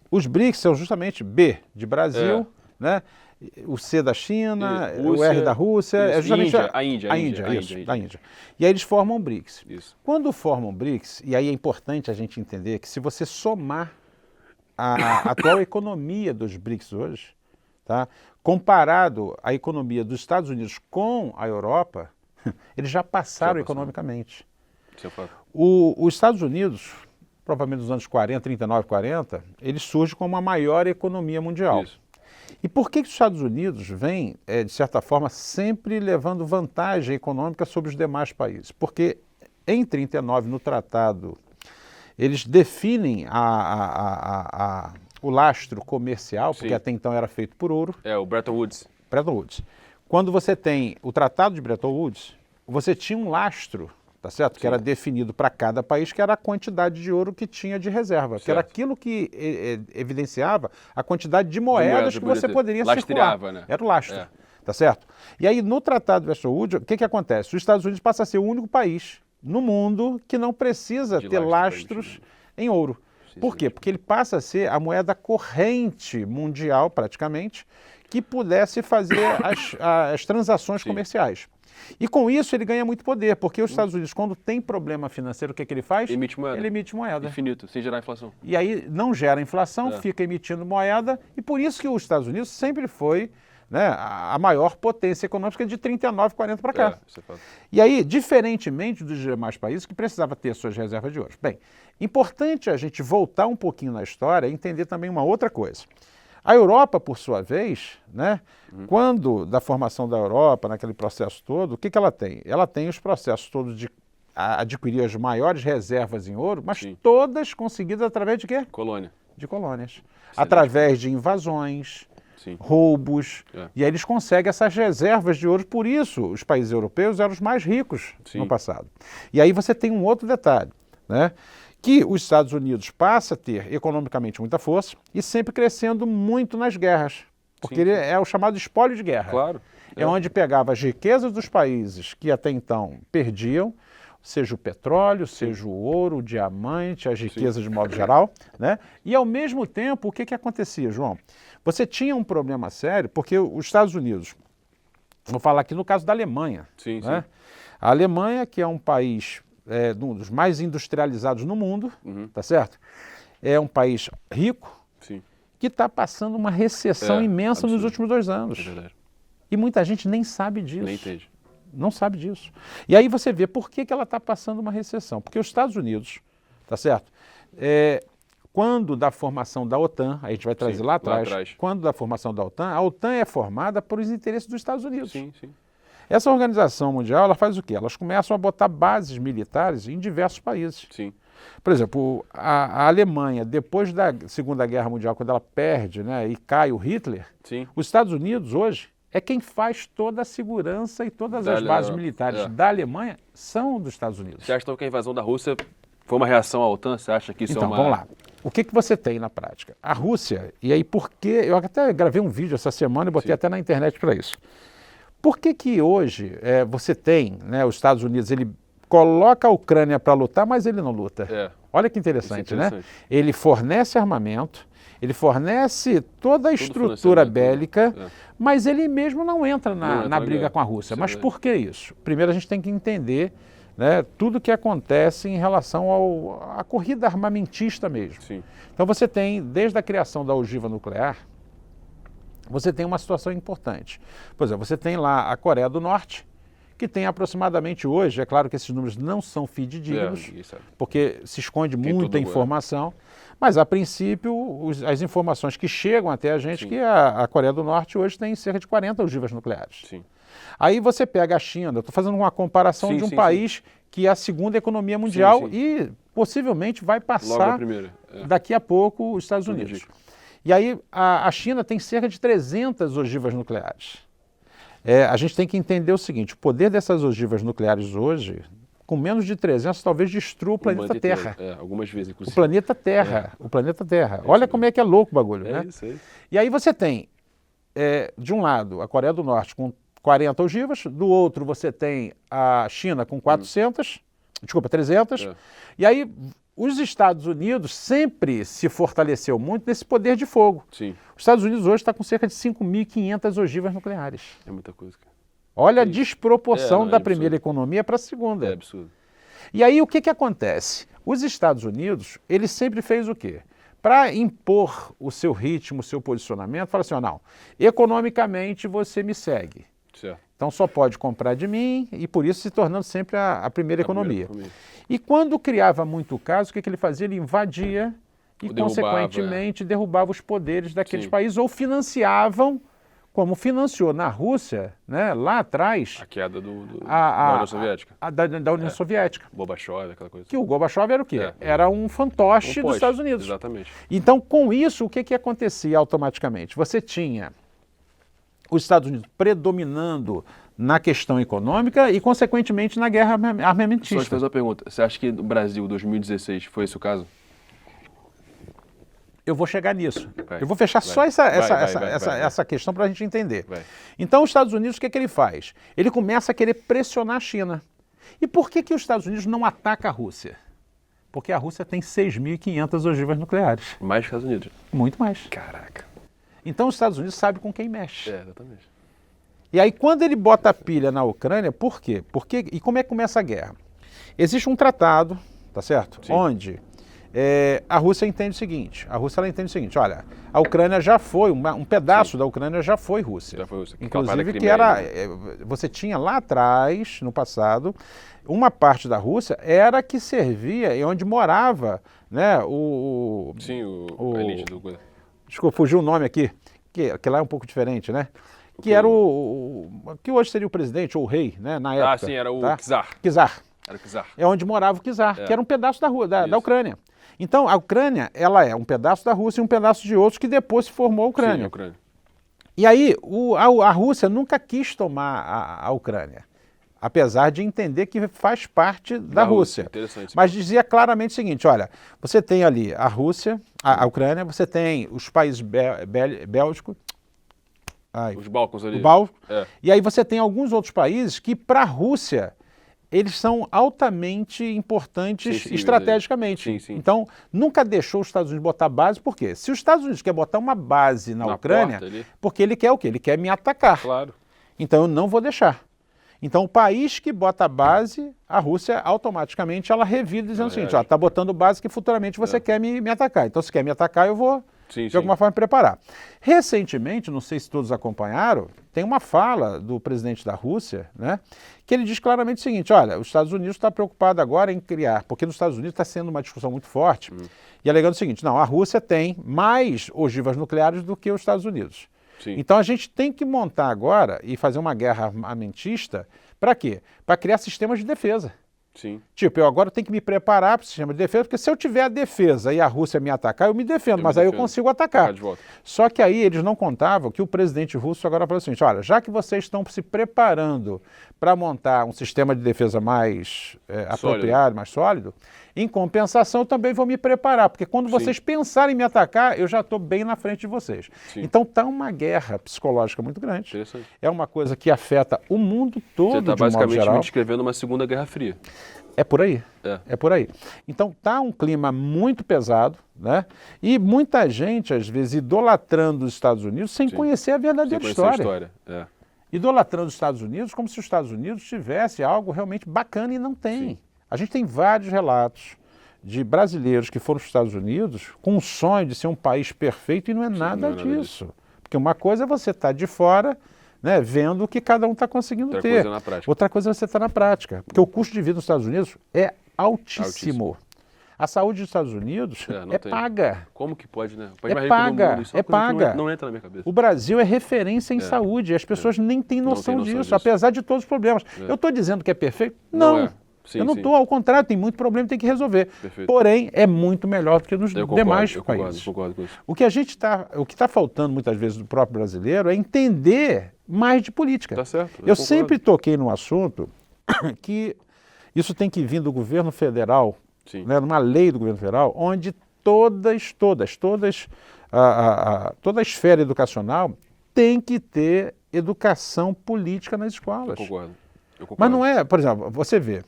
Os BRICS são justamente B de Brasil, né? O C da China, o R da Rússia, é justamente a Índia. Da Índia. E aí eles formam BRICS. Isso. Quando formam BRICS, e aí é importante a gente entender que se você somar a atual economia dos BRICS hoje, tá? Comparado à economia dos Estados Unidos com a Europa, eles já passaram economicamente. Isso é fato. Os Estados Unidos, provavelmente nos anos 40, 39, 40, ele surge como a maior economia mundial. Isso. E por que os Estados Unidos vêm, de certa forma, sempre levando vantagem econômica sobre os demais países? Porque em 39, no tratado, eles definem o lastro comercial, porque até então era feito por ouro. O Bretton Woods. Bretton Woods. Quando você tem o Tratado de Bretton Woods, você tinha um lastro, tá certo? Sim. Que era definido para cada país, que era a quantidade de ouro que tinha de reserva, Certo. que era aquilo que evidenciava a quantidade de moedas que você poderia circular. Né? Era o lastro, tá certo? E aí no Tratado de Bretton Woods, o que acontece? Os Estados Unidos passa a ser o único país no mundo que não precisa ter lastros em ouro. Por quê? Porque ele passa a ser a moeda corrente mundial, praticamente, que pudesse fazer as transações comerciais. E com isso ele ganha muito poder, porque os Estados Unidos, quando tem problema financeiro, o que ele faz? Emite moeda. Ele emite moeda. Infinito, sem gerar inflação. E aí não gera inflação, fica emitindo moeda, e por isso que os Estados Unidos sempre foi, né, a maior potência econômica de 39, 40 para cá. Isso é fato. E aí, diferentemente dos demais países que precisavam ter suas reservas de ouro. Bem, importante a gente voltar um pouquinho na história e entender também uma outra coisa. A Europa, por sua vez, né, quando da formação da Europa, naquele processo todo, o que ela tem? Ela tem os processos todos de adquirir as maiores reservas em ouro, mas todas conseguidas através de quê? Colônia. De colônias. Através de invasões, roubos, e aí eles conseguem essas reservas de ouro. Por isso, os países europeus eram os mais ricos no passado. E aí você tem um outro detalhe, né? Que os Estados Unidos passa a ter economicamente muita força e sempre crescendo muito nas guerras, porque ele é o chamado espólio de guerra. Claro. É onde pegava as riquezas dos países que até então perdiam, seja o petróleo, seja o ouro, o diamante, as riquezas de modo geral, né? E ao mesmo tempo, o que acontecia, João? Você tinha um problema sério, porque os Estados Unidos, vou falar aqui no caso da Alemanha, né? A Alemanha, que é um país um dos mais industrializados no mundo, tá certo? É um país rico, que está passando uma recessão imensa nos últimos 2 anos. É verdade. E muita gente nem sabe disso. Nem entende. Não sabe disso. E aí você vê por que ela está passando uma recessão. Porque os Estados Unidos, tá certo? Quando da formação da OTAN, a gente vai trazer lá atrás, quando da formação da OTAN, a OTAN é formada por os interesses dos Estados Unidos. Essa organização mundial, ela faz o quê? Elas começam a botar bases militares em diversos países. Por exemplo, a Alemanha, depois da Segunda Guerra Mundial, quando ela perde, né, e cai o Hitler, os Estados Unidos hoje é quem faz toda a segurança e todas as bases militares da Alemanha são dos Estados Unidos. Você acha então que a invasão da Rússia foi uma reação à OTAN? Você acha que isso então, vamos lá. O que você tem na prática? A Rússia, e aí por que... Eu até gravei um vídeo essa semana e botei até na internet para isso. Por que hoje você tem, né, os Estados Unidos, ele coloca a Ucrânia para lutar, mas ele não luta? Olha que interessante, né? Ele fornece armamento, ele fornece toda a estrutura bélica, mas ele mesmo não entra na briga com a Rússia. Mas por que isso? Primeiro a gente tem que entender, né, tudo o que acontece em relação à corrida armamentista mesmo. Então você tem, desde a criação da ogiva nuclear, você tem uma situação importante. Por exemplo, você tem lá a Coreia do Norte, que tem aproximadamente hoje, é claro que esses números não são fidedignos, porque se esconde muita informação, mas a princípio as informações que chegam até a gente, que a Coreia do Norte hoje tem cerca de 40 ogivas nucleares. Aí você pega a China, eu estou fazendo uma comparação de um país que é a segunda economia mundial e possivelmente vai passar daqui a pouco os Estados Unidos. E aí a China tem cerca de 300 ogivas nucleares. A gente tem que entender o seguinte, o poder dessas ogivas nucleares hoje, com menos de 300, talvez destrua o planeta Terra. Algumas vezes, inclusive. O planeta Terra, o planeta Terra. Olha como é que é louco o bagulho, né? Isso aí. E aí você tem, de um lado, a Coreia do Norte com 40 ogivas, do outro você tem a China com 400, desculpa, 300, e aí os Estados Unidos sempre se fortaleceu muito nesse poder de fogo. Sim. Os Estados Unidos hoje está com cerca de 5.500 ogivas nucleares. É muita coisa, cara. Olha a Sim. desproporção É da absurdo. primeira economia para a segunda. É absurdo. E aí o que acontece? Os Estados Unidos, ele sempre fez o quê? Para impor o seu ritmo, o seu posicionamento, fala assim, ó, não, economicamente você me segue. Certo. Então só pode comprar de mim e por isso se tornando sempre a primeira economia. E quando criava muito caso, o que ele fazia? Ele invadia e, consequentemente, derrubava os poderes daqueles Sim. países ou financiavam, como financiou na Rússia, né, lá atrás, A queda da União Soviética. Da União Soviética. Gorbachev, aquela coisa. Que o Gorbachev era o quê? Era um fantoche dos Estados Unidos. Exatamente. Então, com isso, o que acontecia automaticamente? Você tinha os Estados Unidos predominando na questão econômica e, consequentemente, na guerra Só armamentista. te fazer uma pergunta. Você acha que no Brasil, 2016, foi esse o caso? Eu vou chegar nisso. Vai, eu vou fechar vai, só vai. essa questão para a gente entender. Vai. Então, os Estados Unidos, o que ele faz? Ele começa a querer pressionar a China. E por que os Estados Unidos não atacam a Rússia? Porque a Rússia tem 6.500 ogivas nucleares. Mais que os Estados Unidos. Muito mais. Caraca. Então, os Estados Unidos sabem com quem mexe. É, exatamente. E aí, quando ele bota a pilha na Ucrânia, por quê? E como é que começa a guerra? Existe um tratado, tá certo? Sim. Onde a Rússia entende o seguinte, olha, a Ucrânia já foi, um pedaço da Ucrânia já foi Rússia. Já foi Rússia. Inclusive que era, você tinha lá atrás, no passado, uma parte da Rússia era que servia e onde morava, né, Sim, a elite do coisa. Desculpa, fugiu o nome aqui, que lá é um pouco diferente, né? Que era que hoje seria o presidente ou o rei, né, na época. Ah, sim, era o Czar. Czar. Era o Czar. É onde morava o Czar, que era um pedaço da Ucrânia. Então, a Ucrânia, ela é um pedaço da Rússia e um pedaço de outros que depois se formou a Ucrânia. Sim, a Ucrânia. E aí, a Rússia nunca quis tomar a Ucrânia, apesar de entender que faz parte da Rússia. Interessante. Mas dizia claramente o seguinte, olha, você tem ali a Rússia, a Ucrânia, você tem os países bélgicos, os Balcãs ali. E aí você tem alguns outros países que, para a Rússia, eles são altamente importantes estrategicamente. Sim. Então, nunca deixou os Estados Unidos botar base, por quê? Se os Estados Unidos quer botar uma base na Ucrânia, porque ele quer o quê? Ele quer me atacar. Claro. Então, eu não vou deixar. Então, o país que bota a base, a Rússia, automaticamente, ela revida dizendo o seguinte, ó, tá botando base que futuramente você quer me atacar. Então, se quer me atacar, eu vou, de alguma forma, preparar. Recentemente, não sei se todos acompanharam, tem uma fala do presidente da Rússia, né, que ele diz claramente o seguinte, olha, os Estados Unidos está preocupado agora em criar, porque nos Estados Unidos está sendo uma discussão muito forte, e alegando o seguinte, não, a Rússia tem mais ogivas nucleares do que os Estados Unidos. Sim. Então a gente tem que montar agora e fazer uma guerra armamentista para quê? Para criar sistemas de defesa. Sim. Tipo, eu agora tenho que me preparar para o sistema de defesa, porque se eu tiver a defesa e a Rússia me atacar, eu me defendo, mas aí eu consigo atacar. De volta. Só que aí eles não contavam que o presidente russo agora falou assim, olha, já que vocês estão se preparando para montar um sistema de defesa mais apropriado, mais sólido, em compensação eu também vou me preparar, porque quando vocês pensarem em me atacar, eu já estou bem na frente de vocês. Sim. Então está uma guerra psicológica muito grande. Interessante. É uma coisa que afeta o mundo todo, Você está de um modo basicamente geral. me descrevendo uma Segunda Guerra Fria. É por aí. É por aí. Então tá um clima muito pesado, né? E muita gente, às vezes, idolatrando os Estados Unidos sem conhecer a verdadeira história. Idolatrando os Estados Unidos como se os Estados Unidos tivesse algo realmente bacana e não tem. Sim. A gente tem vários relatos de brasileiros que foram para os Estados Unidos com o sonho de ser um país perfeito e não é nada disso. Porque uma coisa é você estar de fora, né, vendo o que cada um está conseguindo Outra ter. coisa é na prática. Outra coisa é você estar na prática. Porque o custo de vida nos Estados Unidos é altíssimo. A saúde dos Estados Unidos é paga. Como que pode, né? É paga, é paga. Não entra na minha cabeça. O Brasil é referência em saúde. As pessoas nem têm noção disso, apesar de todos os problemas. Eu estou dizendo que é perfeito? Não. Sim, eu não estou, ao contrário, tem muito problema e tem que resolver. Perfeito. Porém, é muito melhor do que nos demais países. Eu concordo com isso. O que está faltando muitas vezes do próprio brasileiro é entender mais de política. Tá certo. Eu sempre toquei no assunto que isso tem que vir do governo federal, né, numa lei do governo federal, onde toda a esfera educacional tem que ter educação política nas escolas. Eu concordo. Mas não é, por exemplo, você vê,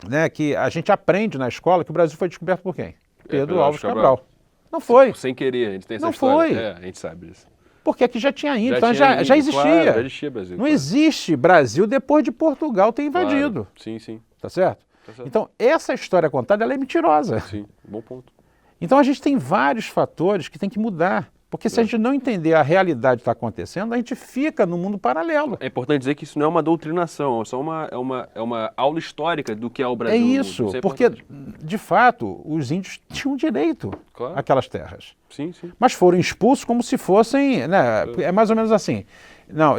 né, que a gente aprende na escola que o Brasil foi descoberto por quem? Pedro Álvares Cabral. Cabral. Não foi. Sem querer, a gente tem essa Não história. foi. A gente sabe disso. Porque aqui já tinha índio, então tinha já índio, existia. claro, já existia Brasil. Não existe Brasil depois de Portugal ter Claro. invadido. Sim, sim. Tá certo? Tá certo. Então, essa história contada, ela é mentirosa. Sim, bom ponto. Então, a gente tem vários fatores que tem que mudar. Porque se a gente não entender a realidade que está acontecendo, a gente fica no mundo paralelo. É importante dizer que isso não é uma doutrinação, é só uma aula histórica do que é o Brasil. É isso, porque, de fato, os índios tinham direito Claro. àquelas terras. Sim, sim. Mas foram expulsos como se fossem, né, é mais ou menos assim. Não,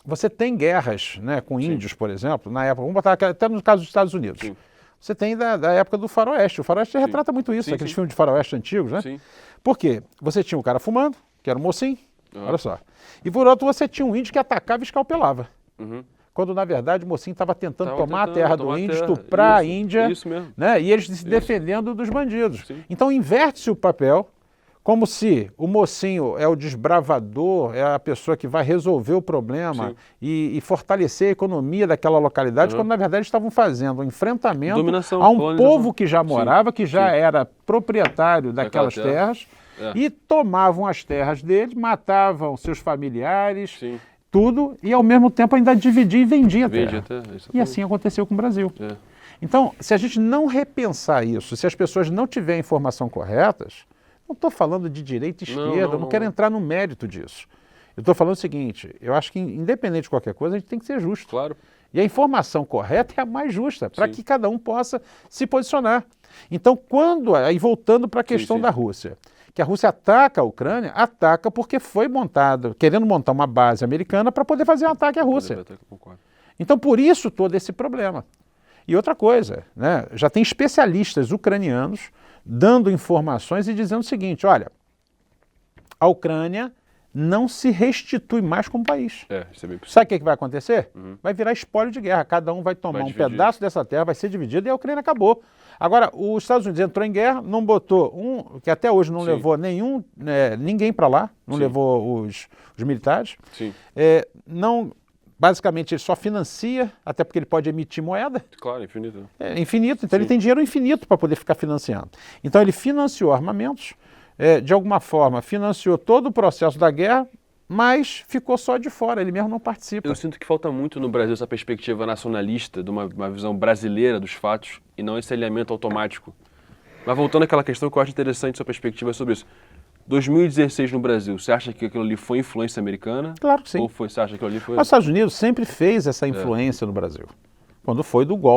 você tem guerras, né, com índios, por exemplo, na época, vamos botar até no caso dos Estados Unidos. Sim. Você tem da época do faroeste. O faroeste retrata muito isso, Sim, aqueles sim. filmes de faroeste antigos, né? Sim. Por quê? Você tinha um cara fumando, que era um mocinho, olha só. E por outro você tinha um índio que atacava e escalpelava. Uhum. Quando, na verdade, o mocinho estava tentando Tava tomar a tentando terra do tomar a índio, terra. estuprar a Isso, Índia, isso mesmo. né? E eles se defendendo dos bandidos. Sim. Então inverte-se o papel, como se o mocinho é o desbravador, é a pessoa que vai resolver o problema e fortalecer a economia daquela localidade, quando na verdade eles estavam fazendo um enfrentamento Dominação, a um colonização. povo que já morava, que já Sim. era proprietário daquelas Daquela terra. terras, e tomavam as terras deles, matavam seus familiares, Sim. tudo, e ao mesmo tempo ainda dividia e vendia a terra. Vende até. E assim aconteceu com o Brasil. É. Então, se a gente não repensar isso, se as pessoas não tiverem informação corretas, não estou falando de direita e esquerda, eu não quero entrar no mérito disso. Eu estou falando o seguinte, eu acho que independente de qualquer coisa, a gente tem que ser justo. Claro. E a informação correta é a mais justa, para Sim. que cada um possa se posicionar. Então, aí voltando para a questão sim. da Rússia, que a Rússia ataca a Ucrânia, ataca porque foi montada, querendo montar uma base americana para poder fazer um ataque à Rússia. Concordo. Então, por isso todo esse problema. E outra coisa, né, já tem especialistas ucranianos dando informações e dizendo o seguinte, olha, a Ucrânia não se restitui mais como país. Isso é bem possível. Sabe o que vai acontecer? Vai virar espólio de guerra, cada um vai tomar um dividir. pedaço dessa terra, vai ser dividido e a Ucrânia acabou. Agora, os Estados Unidos entrou em guerra, não botou que até hoje não levou ninguém para lá, não levou os militares. Sim. Basicamente, ele só financia, até porque ele pode emitir moeda. Claro, infinito. É infinito, então ele tem dinheiro infinito para poder ficar financiando. Então ele financiou armamentos, de alguma forma financiou todo o processo da guerra, mas ficou só de fora, ele mesmo não participa. Eu sinto que falta muito no Brasil essa perspectiva nacionalista, de uma visão brasileira dos fatos, e não esse alinhamento automático. Mas voltando àquela questão que eu acho interessante sua perspectiva sobre isso. 2016 no Brasil, você acha que aquilo ali foi influência americana? Claro que sim. Ou você acha que aquilo ali foi... Os Estados Unidos sempre fez essa influência no Brasil, quando foi do golpe.